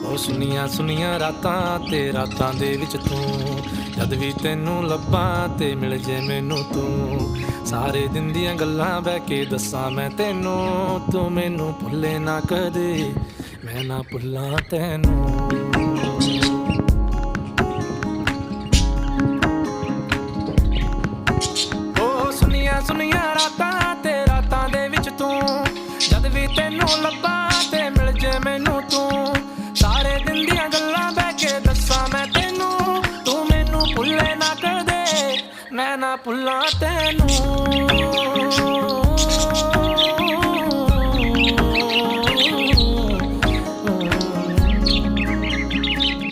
ਉਹ ਸੁਨੀਆਂ ਸੁਨੀਆਂ ਰਾਤਾਂ ਤੇ ਰਾਤਾਂ ਦੇ ਵਿੱਚ ਤੂੰ, ਜਦ ਵੀ ਤੈਨੂੰ ਲੱਭਾਂ ਤੇ ਮਿਲ ਜੇ ਮੈਨੂੰ ਤੂੰ। ਸਾਰੇ ਦਿਨ ਦੀਆਂ ਗੱਲਾਂ ਬਹਿ ਕੇ ਦੱਸਾਂ ਮੈਂ ਤੈਨੂੰ, ਤੂੰ ਮੈਨੂੰ ਭੁੱਲੇ ਨਾ ਕਦੇ, ਮੈਂ ਨਾ ਭੁੱਲਾਂ ਤੈਨੂੰ। ਸੁਨੀਆਂ ਰਾਤਾਂ ਤੇ ਰਾਤਾਂ ਦੇ ਵਿੱਚ ਤੂੰ, ਜਦ ਵੀ ਤੈਨੂੰ ਲੱਭਾਂ ਤੇ ਮਿਲ ਜੇ ਮੈਨੂੰ ਤੂੰ। ਸਾਰੇ ਦਿਨ ਦੀਆਂ ਗੱਲਾਂ ਬਹਿ ਕੇ ਦੱਸਾਂ ਮੈਂ ਤੈਨੂੰ, ਤੂੰ ਮੈਨੂੰ ਭੁੱਲੇ ਨਾ ਕਦੇ, ਮੈਂ ਨਾ ਭੁੱਲਾਂ ਤੈਨੂੰ।